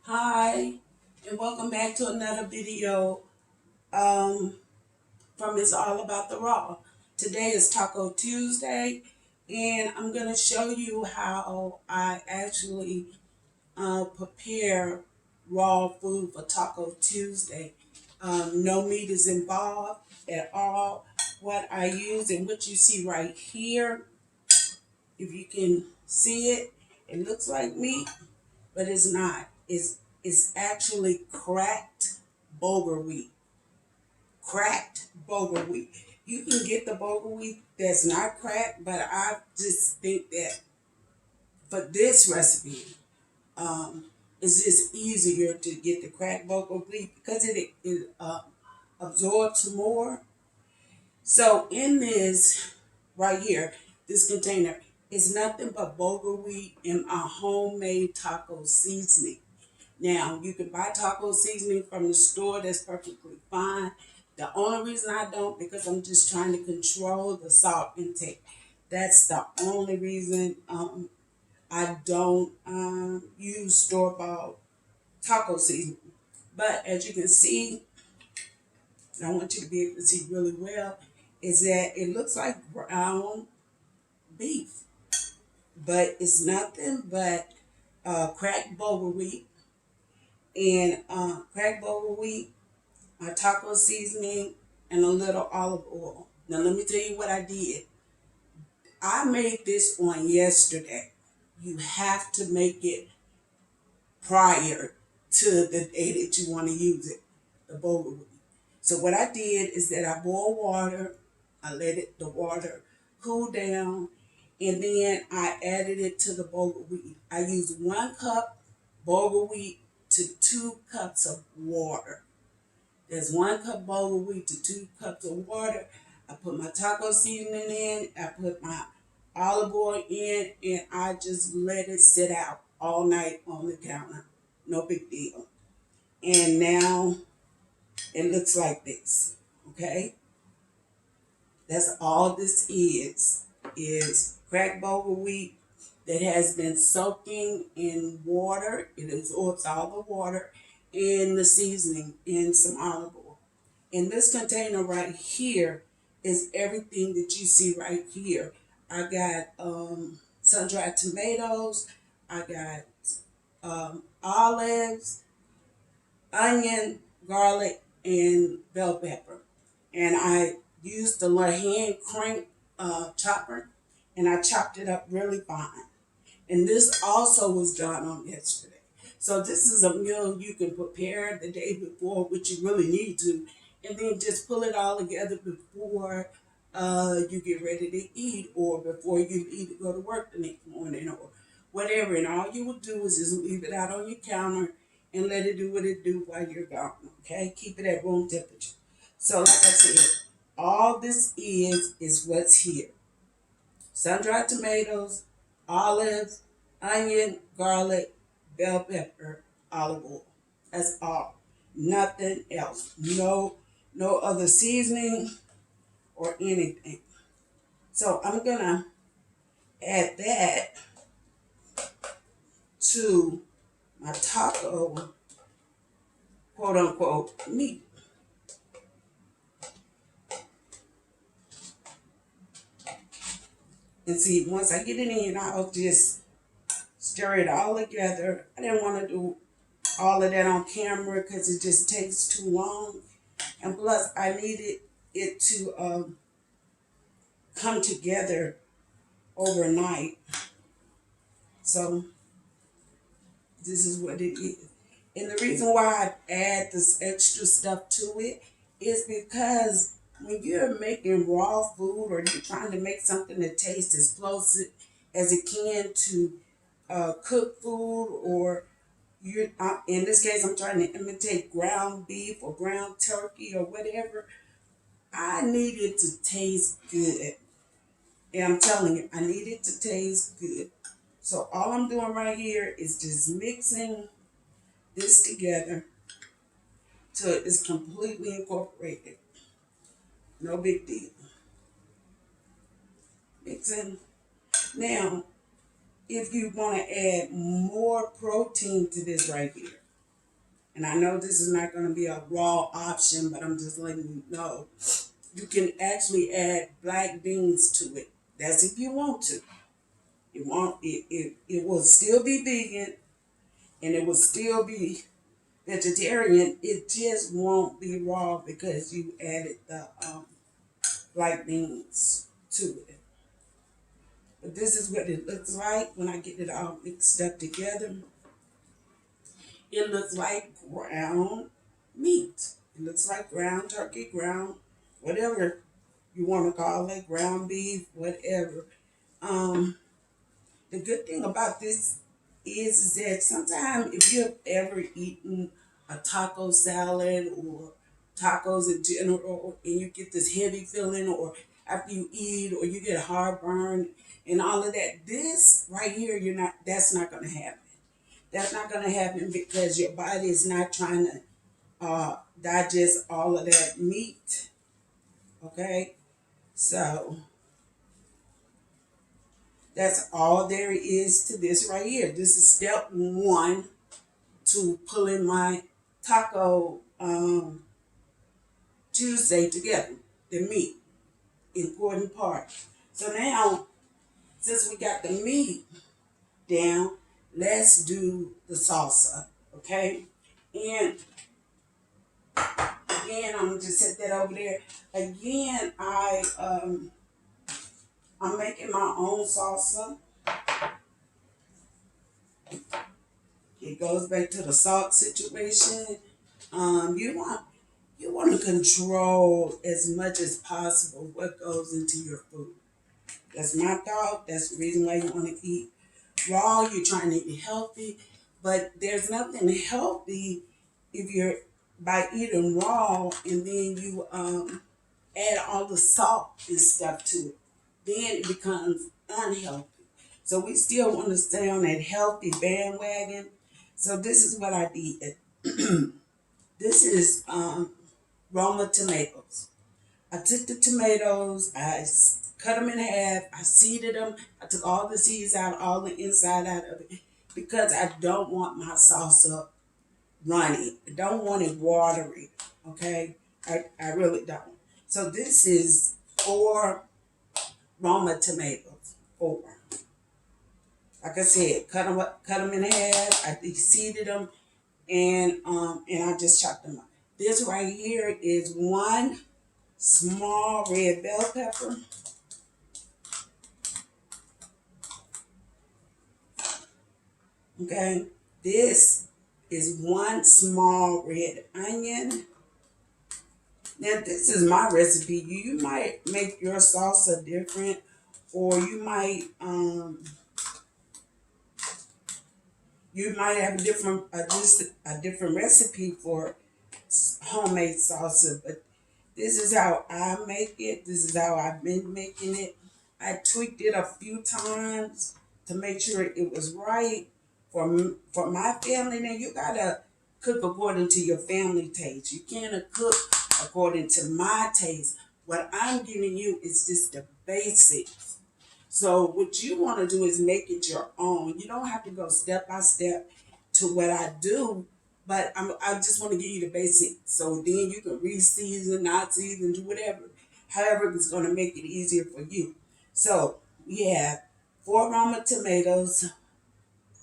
Hi, and welcome back to another video um, from It's All About the Raw. Today is Taco Tuesday, and I'm going to show you how I actually prepare raw food for Taco Tuesday. No meat is involved at all. What I use and what you see right here, if you can see it, it looks like meat, but it's not. It's actually cracked bulgur wheat. Cracked bulgur wheat. You can get the bulgur wheat that's not cracked, but I just think that for this recipe, um, it's just easier to get the cracked bulgur wheat because it absorbs more. So in this right here, this container is nothing but bulgur wheat and a homemade taco seasoning. Now, you can buy taco seasoning from the store, that's perfectly fine. The only reason I don't, because I'm just trying to control the salt intake. That's the only reason I don't use store-bought taco seasoning. But as you can see, I want you to be able to see really well, is that it looks like ground beef, but it's nothing but cracked bulgur wheat and cracked bulgur wheat, taco seasoning, and a little olive oil. Now, let me tell you what I did. I made this on yesterday. You have to make it prior to the day that you want to use it, the bulgur wheat. So what I did is that I boiled water. I let the water cool down, and then I added it to the bulgur wheat. I used 1 cup bulgur wheat to 2 cups of water. There's 1 cup bulgur wheat to 2 cups of water. I put my taco seasoning in. I put my olive oil in, and I just let it sit out all night on the counter. No big deal. And now it looks like this. Okay, that's all this is cracked bulgur wheat that has been soaking in water. It absorbs all the water and the seasoning and some olive oil. In this container right here is everything that you see right here. I got sun-dried tomatoes. I got olives, onion, garlic, and bell pepper. And I used the little hand crank chopper, and I chopped it up really fine. And this also was done on yesterday. So this is a meal you can prepare the day before, which you really need to, and then just pull it all together before you get ready to eat, or before you leave to go to work the next morning, or whatever. And all you will do is just leave it out on your counter and let it do what it do while you're gone. Okay, keep it at room temperature. So, like I said, all this is what's here: sun-dried tomatoes, olives, onion, garlic, bell pepper, olive oil. That's all. Nothing else. No other seasoning or anything. So I'm gonna add that to my taco, quote unquote, meat. And see, once I get it in, I'll just stir it all together. I didn't want to do all of that on camera because it just takes too long. And plus, I needed it to come together overnight. So this is what it is. And the reason why I add this extra stuff to it is because when you're making raw food, or you're trying to make something that tastes as close as it can to cooked food, or in this case, I'm trying to imitate ground beef or ground turkey or whatever, I need it to taste good. And I'm telling you, I need it to taste good. So all I'm doing right here is just mixing this together till it's completely incorporated. No big deal. Mixing. Now, if you want to add more protein to this right here, And I know this is not going to be a raw option, but I'm just letting you know. You can actually add black beans to it. That's if you want to. It won't. It will still be vegan, and it will still be vegetarian. It just won't be raw because you added the black beans to it. But this is what it looks like when I get it all mixed up together. It looks like ground meat. It looks like ground turkey, ground whatever you want to call it, ground beef, whatever. Um, the good thing about this is that sometimes if you've ever eaten a taco salad or tacos in general and you get this heavy feeling or after you eat or you get heartburn and all of that, this right here, that's not going to happen. That's not going to happen because your body is not trying to digest all of that meat. Okay? So that's all there is to this right here. This is step one to pulling my taco Tuesday together. The meat, important part. So now, since we got the meat down, let's do the salsa. Okay? And again, I'm gonna just set that over there. Again, I'm making my own salsa. It goes back to the salt situation. You want to control as much as possible what goes into your food. That's my thought. That's the reason why you want to eat raw. You're trying to eat healthy, but there's nothing healthy if you're by eating raw and then you add all the salt and stuff to it. Then it becomes unhealthy. So we still want to stay on that healthy bandwagon. So this is what I did. This is Roma tomatoes. I took the tomatoes, cut them in half, I seeded them, I took all the seeds out, all the inside out of it, because I don't want my salsa runny. I don't want it watery, okay? I really don't. So this is 4 Roma tomatoes, 4. Like I said, cut them in half, I seeded them, and I just chopped them up. This right here is 1 small red bell pepper. Okay, this is 1 small red onion. Now this is my recipe. You might make your salsa different, or you might have a different recipe for homemade salsa. But this is how I make it. This is how I've been making it. I tweaked it a few times to make sure it was right for my family. Now you gotta cook according to your family taste. You can't cook according to my taste. What I'm giving you is just the basics. So what you want to do is make it your own. You don't have to go step by step to what I do, but I just want to give you the basics. So then you can re-season, not season, do whatever. However, it's going to make it easier for you. So we have 4 Roma tomatoes,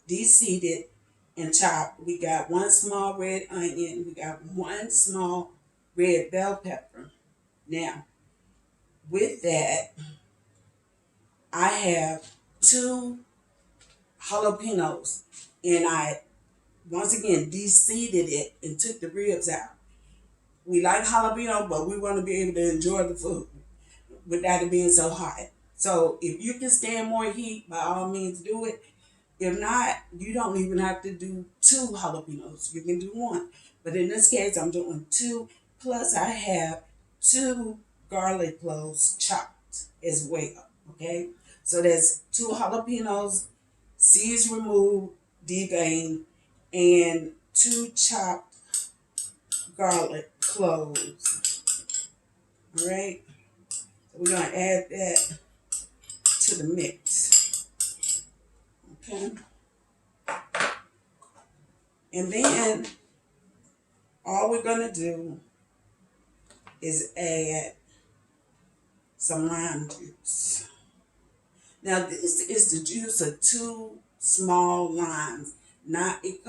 de-seeded and chopped. We got 1 small red onion. We got 1 small red bell pepper. Now, with that, I have 2 jalapenos, and I once again de-seeded it and took the ribs out. We like jalapeno, but we want to be able to enjoy the food without it being so hot. So if you can stand more heat, by all means do it. If not, you don't even have to do 2 jalapenos. You can do 1. But in this case, I'm doing 2. Plus, I have 2 garlic cloves chopped as well. Okay? So there's 2 jalapenos, seeds removed, deveined, and 2 chopped garlic cloves. All right? So we're going to add that to the mix. Okay? And then All we're gonna do is add some lime juice. Now this is the juice of two small limes. Not it,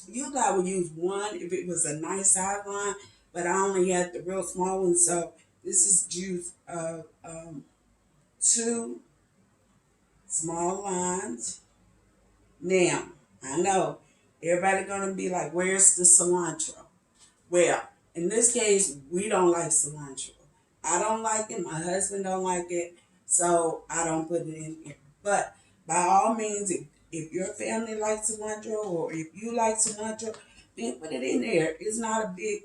usually I would use one if it was a nice size lime, but I only had the real small one. So this is juice of two small limes. Now I know everybody gonna be like, "Where's the cilantro?" Well, in this case, we don't like cilantro. I don't like it. My husband don't like it, so I don't put it in here. But by all means, if your family likes cilantro or if you like cilantro, then put it in there. It's not a big.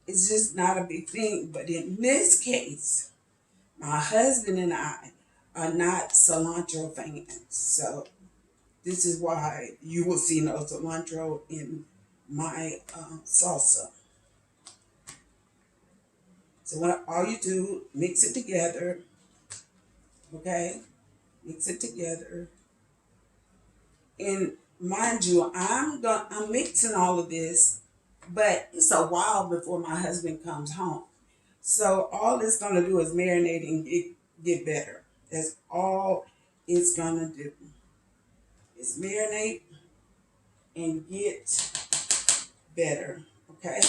It's just not a big thing. But in this case, my husband and I are not cilantro fans, so this is why you will see no cilantro in my salsa. So what all you do, mix it together, okay? Mix it together. And mind you, I'm mixing all of this, but it's a while before my husband comes home. So all it's gonna do is marinate and get better. That's all it's gonna do. Is marinate and get better. Okay?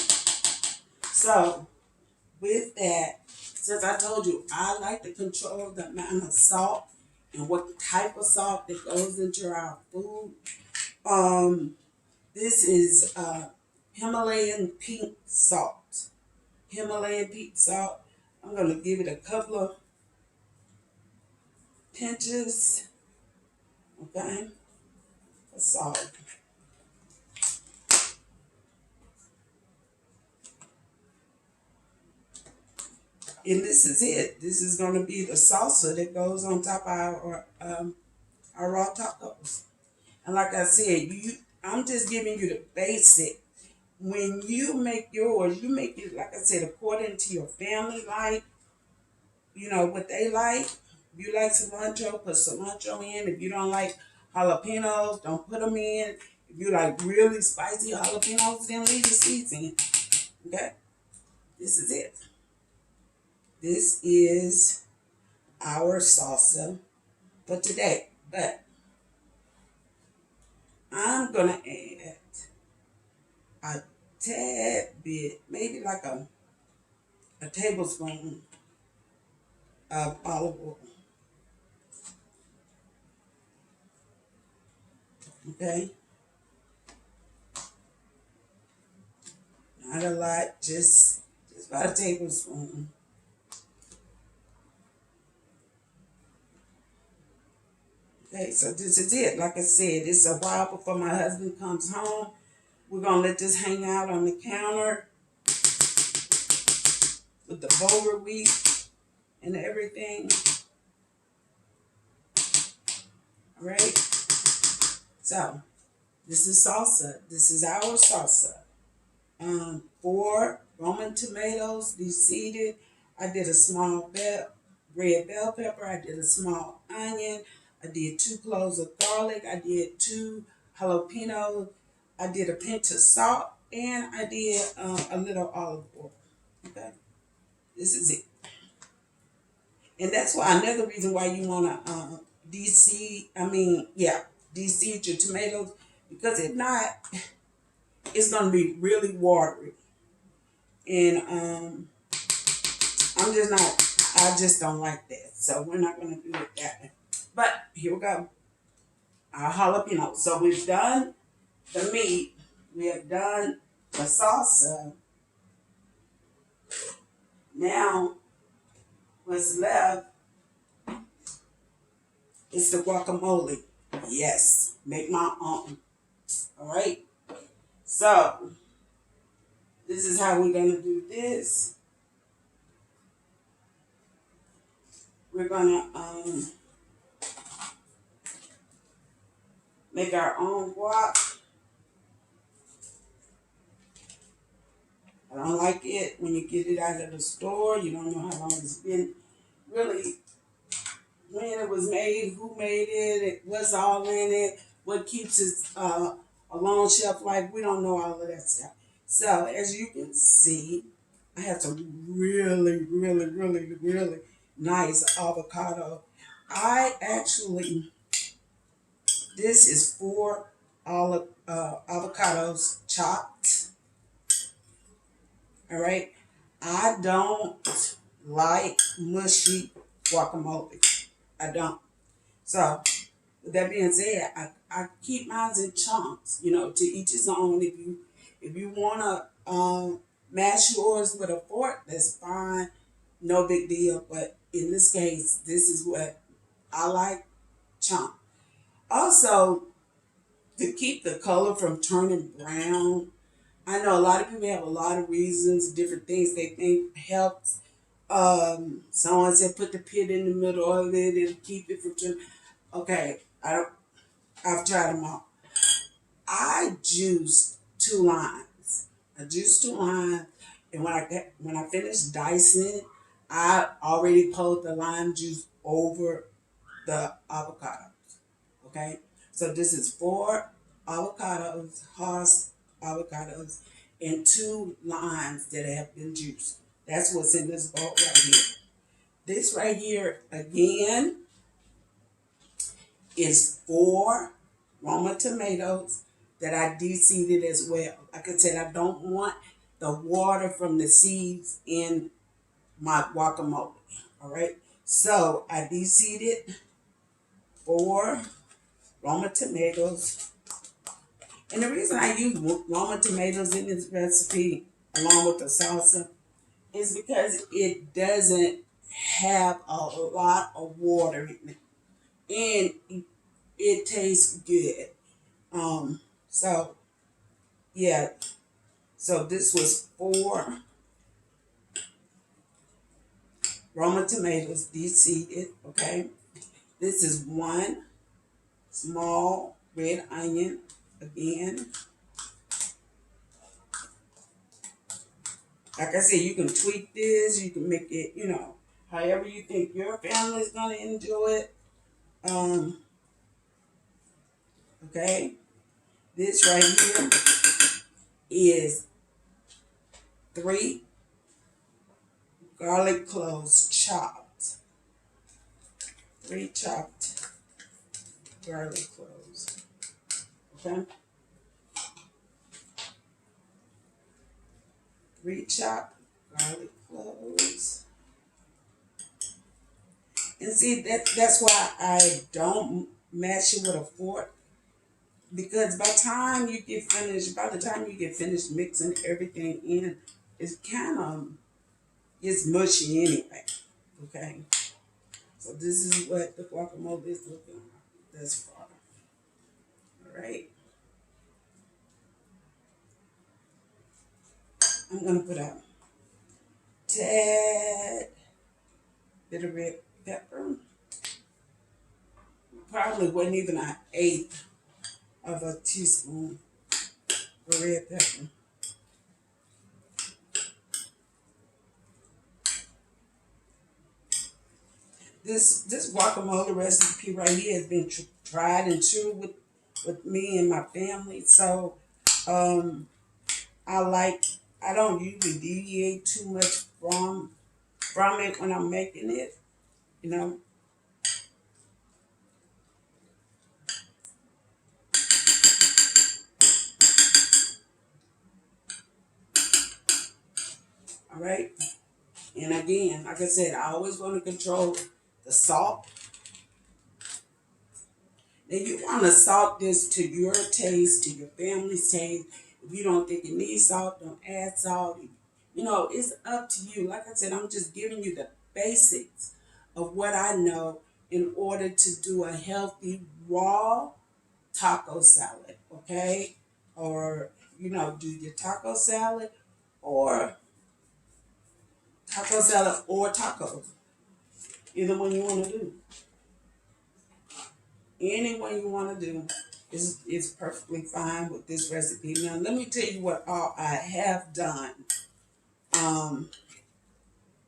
So with that, since I told you I like to control the amount of salt and what type of salt that goes into our food, um, this is Himalayan pink salt. Himalayan pink salt. I'm gonna give it a couple of pinches, okay, of salt. And this is it. This is gonna be the salsa that goes on top of our raw tacos. And like I said, I'm just giving you the basic. When you make yours, you make it, like I said, according to your family like, what they like. If you like cilantro, put cilantro in. If you don't like jalapenos, don't put them in. If you like really spicy jalapenos, then leave the seeds in. Okay? This is it. This is our salsa for today. But I'm going to add a tad bit, maybe like a tablespoon of olive oil. Okay? Not a lot, just about a tablespoon. Okay, so this is it. Like I said, it's a while before my husband comes home. We're gonna let this hang out on the counter with the boller wheat and everything. All right. So this is salsa. This is our salsa. 4 Roman tomatoes, de-seeded. I did a small red bell pepper. I did a small onion. I did 2 cloves of garlic. I did 2 jalapenos. I did a pinch of salt, and I did a little olive oil. Okay, this is it. And that's why another reason why you want to de-seed. De-seed your tomatoes, because if not, it's gonna be really watery. And I'm just not. I just don't like that. So we're not gonna do it that way. But here we go. Our jalapeno. So we've done the meat. We have done the salsa. Now what's left is the guacamole. Yes, make my own. All right. So this is how we're gonna do this. We're gonna make our own guac. I don't like it when you get it out of the store. You don't know how long it's been. Really, when it was made, who made it, what's all in it, what keeps it a long shelf life. We don't know all of that stuff. So as you can see, I have some really, really, really, really nice avocado. I actually, this is four avocados chopped. All right. I don't like mushy guacamole. I don't. So with that being said, I keep mine in chunks. You know, to each his own. If you wanna mash yours with a fork, that's fine. No big deal. But in this case, this is what I like, chunk. Also, to keep the color from turning brown, I know a lot of people have a lot of reasons, different things they think helps. Someone said put the pit in the middle of it and keep it from turning. Okay, I've tried them all. I juiced two limes. I juiced two limes, and when I finished dicing it, I already poured the lime juice over the avocado. Okay, so this is four avocados, Hass avocados, and two limes that have been juiced. That's what's in this bowl right here. This right here again is four Roma tomatoes that I de-seeded as well. Like I said, I don't want the water from the seeds in my guacamole. All right. So I de-seeded four Roma tomatoes. And the reason I use Roma tomatoes in this recipe along with the salsa is because it doesn't have a lot of water in it. And it tastes good. So yeah, so this was four Roma tomatoes de-seeded, okay? This is one small red onion, again. Like I said, you can tweak this, you can make it, however you think your family is gonna enjoy it. Um, okay, this right here is three garlic cloves chopped. Three chopped garlic cloves. Okay, three chopped garlic cloves. And see that's why I don't mash it with a fork, because by the time you get finished mixing everything in, it's mushy anyway. Okay, so this is what the guacamole is looking like thus far. All right, I'm gonna put a tad bit of red pepper. Probably wasn't even an eighth of a teaspoon of red pepper. This guacamole recipe right here has been tried and true with me and my family. So um, I like I don't usually deviate too much from it when I'm making it. You know. All right. And again, like I said, I always want to control the salt. Now you want to salt this to your taste, to your family's taste. If you don't think it needs salt, don't add salt. It's up to you. Like I said, I'm just giving you the basics of what I know in order to do a healthy raw taco salad, okay? Or, do your or taco salad or tacos. Either one you want to do. Any one you want to do is perfectly fine with this recipe. Now, let me tell you what all I have done um,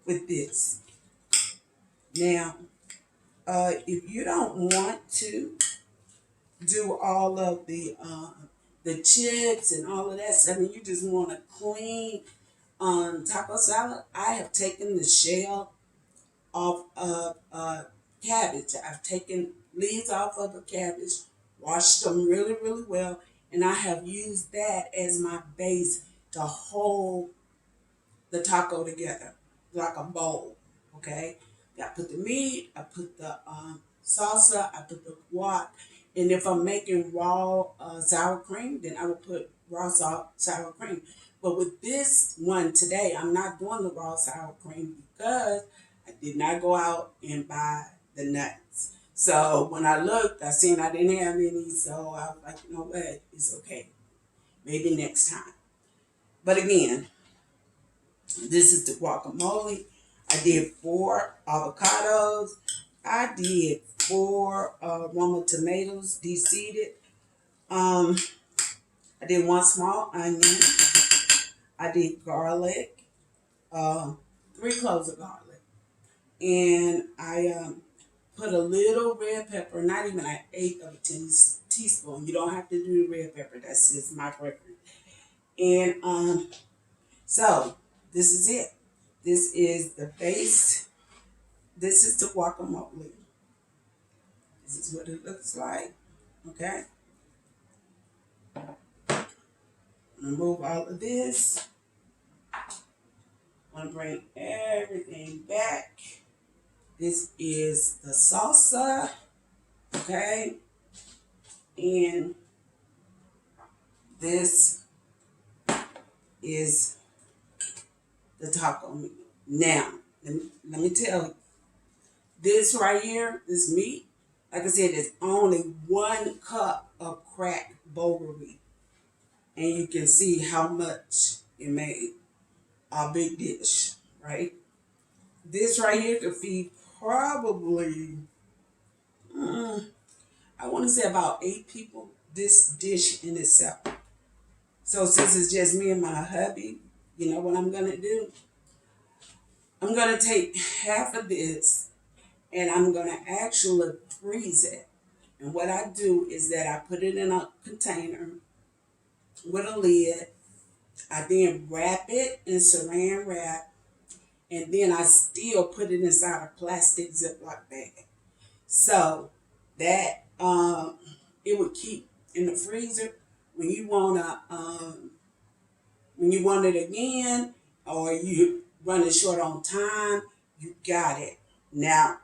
with this. Now, if you don't want to do all of the the chips and all of that stuff, and you just want a clean taco salad, I have taken the shell off of cabbage. I've taken leaves off of a cabbage, washed them really, really well, and I have used that as my base to hold the taco together like a bowl. Okay, I put the meat, I put the salsa, I put the guac, and if I'm making raw sour cream, then I will put raw sour cream. But with this one today, I'm not doing the raw sour cream because I did not go out and buy the nuts. So when I looked, I seen I didn't have any, so I was like, you know what, it's okay. Maybe next time. But again, this is the guacamole. I did 4 avocados. I did 4 Roma tomatoes, de-seeded. Um, I did 1 small onion. I did garlic, 3 cloves of garlic. And I put a little red pepper, not even an eighth of a teaspoon. You don't have to do the red pepper. That's just my preference. And so this is it. This is the base. This is the guacamole. This is what it looks like. Okay. I'm gonna move all of this. I'm gonna bring everything back. This is the salsa. Okay. And this is the taco meat. Now, let me tell you, this right here, this meat, like I said, is only 1 cup of cracked bulgur wheat. And you can see how much it made a big dish, right? This right here could feed probably, I want to say about 8 people, this dish in itself. So since it's just me and my hubby, you know what I'm going to do? I'm going to take half of this and I'm going to actually freeze it. And what I do is that I put it in a container with a lid. I then wrap it in saran wrap, and then I still put it inside a plastic Ziploc bag. So that it would keep in the freezer when you when you want it again, or you running short on time, you got it. Now,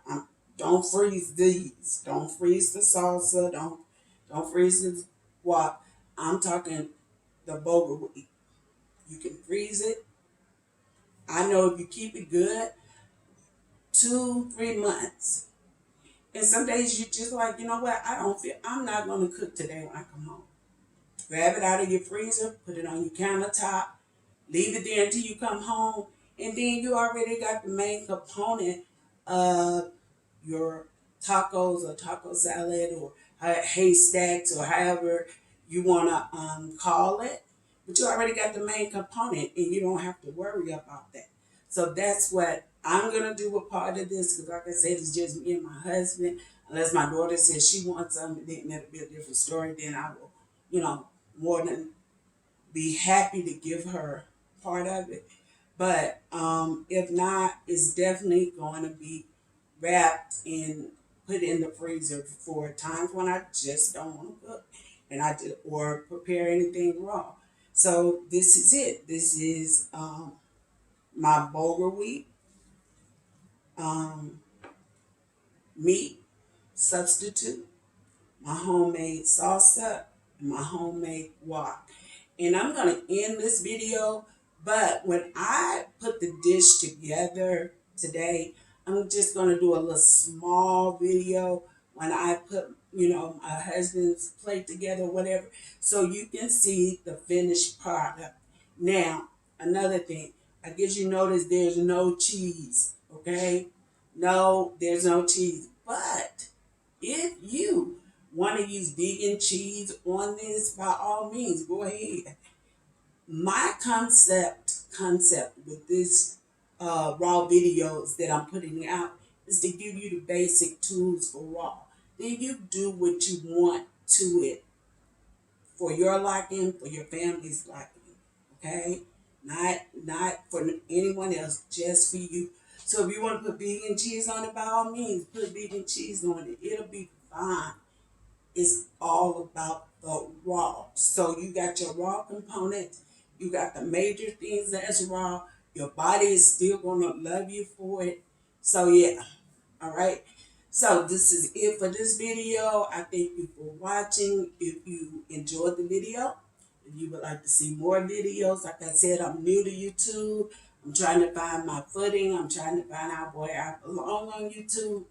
don't freeze these. Don't freeze the salsa. Don't freeze the guac. I'm talking the boba wheat. You can freeze it. I know if you keep it good, 2, 3 months. And some days you just like, you know what? I'm not gonna cook today when I come home. Grab it out of your freezer, put it on your countertop, leave it there until you come home, and then you already got the main component of your tacos or taco salad or haystacks or however you want to call it. But you already got the main component and you don't have to worry about that. So that's what I'm going to do with part of this because, like I said, it's just me and my husband. Unless my daughter says she wants something, then that'll be a different story. Then I will, more than be happy to give her part of it. But if not, it's definitely going to be wrapped and put in the freezer for times when I just don't want to cook and or prepare anything raw. So this is it. This is my bulgur wheat um, meat substitute, my homemade salsa, and my homemade guac. And I'm going to end this video, but when I put the dish together today, I'm just going to do a little small video when I put, my husband's plate together, whatever, so you can see the finished product. Now, another thing, I guess you notice there's no cheese, okay? No, there's no cheese. But if you want to use vegan cheese on this, by all means, go ahead. My concept with this raw videos that I'm putting out is to give you the basic tools for raw. Then you do what you want to it for your liking, for your family's liking, okay? Not for anyone else, just for you. So if you want to put vegan cheese on it, by all means, put vegan cheese on it. It'll be fine. It's all about the raw. So you got your raw components, you got the major things that's raw. Your body is still gonna love you for it. So yeah, all right. So this is it for this video. I thank you for watching. If you enjoyed the video, if you would like to see more videos, like I said, I'm new to YouTube. I'm trying to find my footing. I'm trying to find out where I belong on YouTube.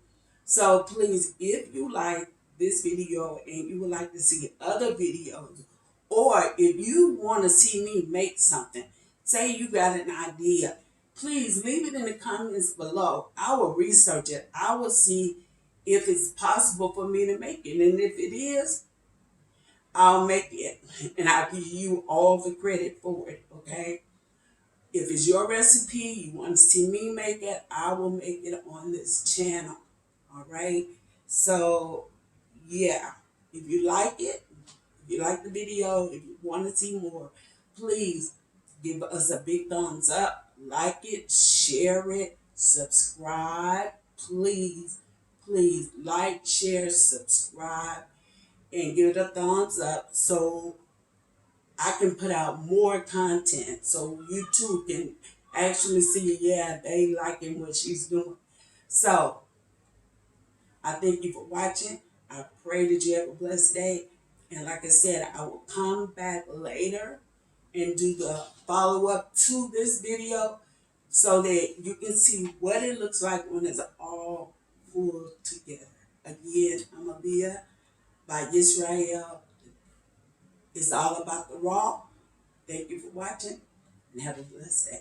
So please, if you like this video and you would like to see other videos, or if you want to see me make something, say you got an idea, please leave it in the comments below. I will research it. I will see if it's possible for me to make it. And if it is, I'll make it. And I'll give you all the credit for it, okay? If it's your recipe, you want to see me make it, I will make it on this channel. All right. So, yeah. If you like it, if you like the video, if you want to see more, please give us a big thumbs up, like it, share it, subscribe. Please, please like, share, subscribe, and give it a thumbs up so I can put out more content so YouTube can actually see, yeah, they liking what she's doing. So I thank you for watching. I pray that you have a blessed day. And like I said, I will come back later and do the follow up to this video so that you can see what it looks like when it's all pulled together. Again, I'm Aliyah by Israel. It's all about the raw. Thank you for watching and have a blessed day.